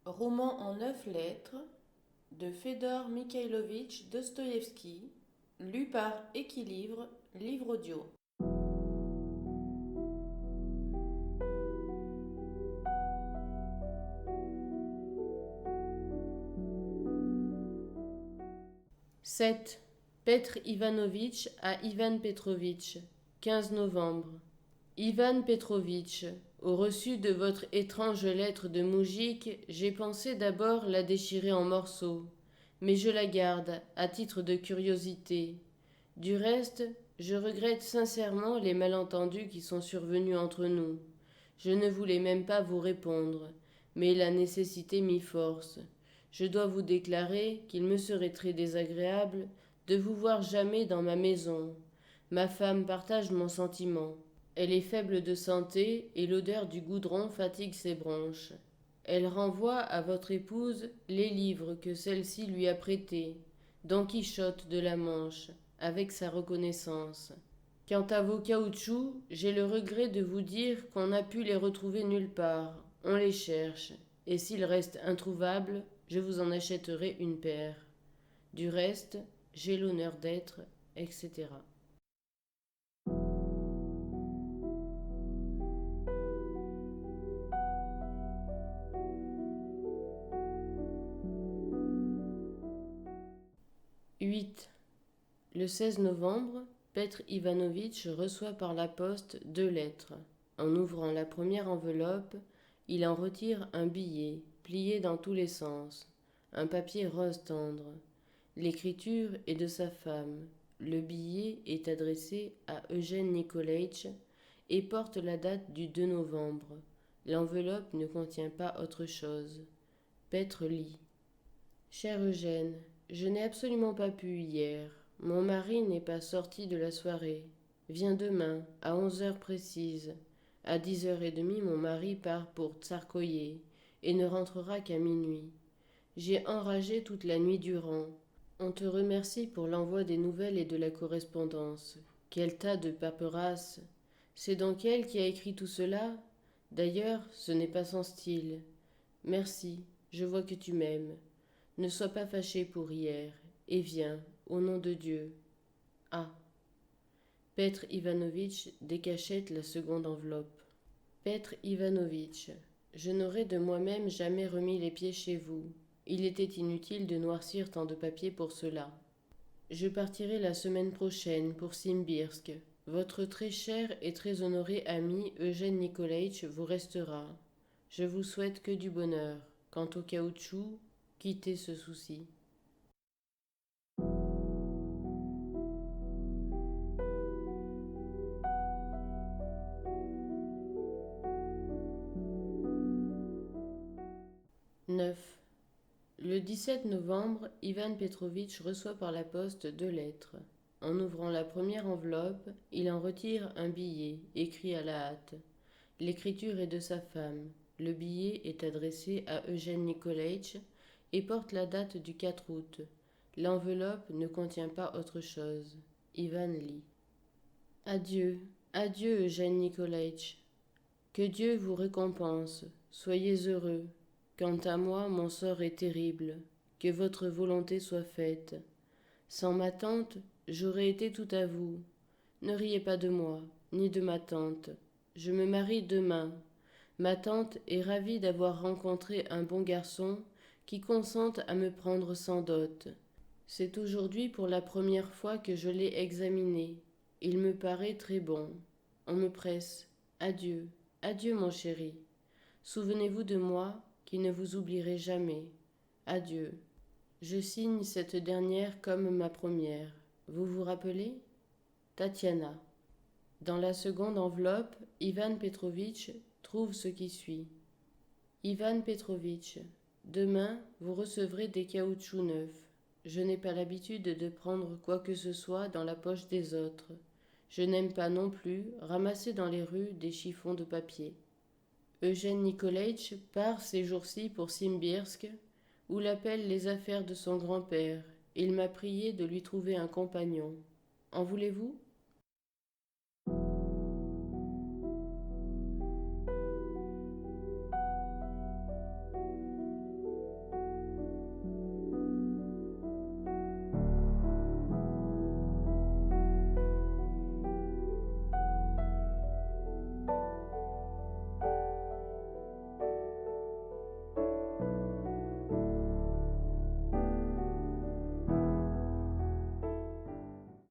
Roman en 9 lettres de Fedor Mikhailovitch Dostoïevski, lu par Équilibre, livre audio. « 7. Petr Ivanovitch à Ivan Petrovitch, 15 novembre. Ivan Petrovitch, au reçu de votre étrange lettre de Moujik, j'ai pensé d'abord la déchirer en morceaux, mais je la garde à titre de curiosité. Du reste, je regrette sincèrement les malentendus qui sont survenus entre nous. Je ne voulais même pas vous répondre, mais la nécessité m'y force. Je dois vous déclarer qu'il me serait très désagréable de vous voir jamais dans ma maison. Ma femme partage mon sentiment. Elle est faible de santé et l'odeur du goudron fatigue ses bronches. Elle renvoie à votre épouse les livres que celle-ci lui a prêtés, Don Quichotte de la Manche, avec sa reconnaissance. Quant à vos caoutchoucs, j'ai le regret de vous dire qu'on n'a pu les retrouver nulle part. On les cherche, et s'ils restent introuvables, je vous en achèterai une paire. Du reste, j'ai l'honneur d'être, etc. « 8. Le 16 novembre, Petr Ivanovitch reçoit par la poste 2 lettres. En ouvrant la première enveloppe, il en retire un billet, plié dans tous les sens, un papier rose tendre. L'écriture est de sa femme. Le billet est adressé à Eugène Nikolaïtch et porte la date du 2 novembre. L'enveloppe ne contient pas autre chose. Petr lit. Cher Eugène, je n'ai absolument pas pu hier. Mon mari n'est pas sorti de la soirée. Viens demain, à 11 heures précises. À 10h30, mon mari part pour Tsarskoïe et ne rentrera qu'à minuit. J'ai enragé toute la nuit durant. On te remercie pour l'envoi des nouvelles et de la correspondance. Quel tas de paperasses! C'est donc elle qui a écrit tout cela? D'ailleurs, ce n'est pas son style. Merci, je vois que tu m'aimes. Ne sois pas fâché pour hier, et viens, au nom de Dieu. Ah. Petr Ivanovitch décachette la seconde enveloppe. Petr Ivanovitch, je n'aurais de moi-même jamais remis les pieds chez vous. Il était inutile de noircir tant de papier pour cela. Je partirai la semaine prochaine pour Simbirsk. Votre très cher et très honoré ami Eugène Nikolaïtch vous restera. Je vous souhaite que du bonheur. Quant au caoutchouc, quittez ce souci. « 9. Le 17 novembre, Ivan Petrovitch reçoit par la poste 2 lettres. En ouvrant la première enveloppe, il en retire un billet, écrit à la hâte. L'écriture est de sa femme. Le billet est adressé à Eugène Nikolaïtch et porte la date du 4 août. L'enveloppe ne contient pas autre chose. Ivan lit. Adieu, adieu Eugène Nikolaïtch. Que Dieu vous récompense. Soyez heureux. Quant à moi, mon sort est terrible. Que votre volonté soit faite. Sans ma tante, j'aurais été tout à vous. Ne riez pas de moi, ni de ma tante. Je me marie demain. Ma tante est ravie d'avoir rencontré un bon garçon qui consente à me prendre sans dot. C'est aujourd'hui pour la première fois que je l'ai examiné. Il me paraît très bon. On me presse. Adieu, adieu mon chéri. Souvenez-vous de moi, qui ne vous oublierai jamais. Adieu. Je signe cette dernière comme ma première. Vous vous rappelez? Tatiana. Dans la seconde enveloppe, Ivan Petrovitch trouve ce qui suit. Ivan Petrovitch, demain, vous recevrez des caoutchoucs neufs. Je n'ai pas l'habitude de prendre quoi que ce soit dans la poche des autres. Je n'aime pas non plus ramasser dans les rues des chiffons de papier. Eugène Nikolaïtch part ces jours-ci pour Simbirsk, où l'appellent les affaires de son grand-père. Il m'a prié de lui trouver un compagnon. En voulez-vous?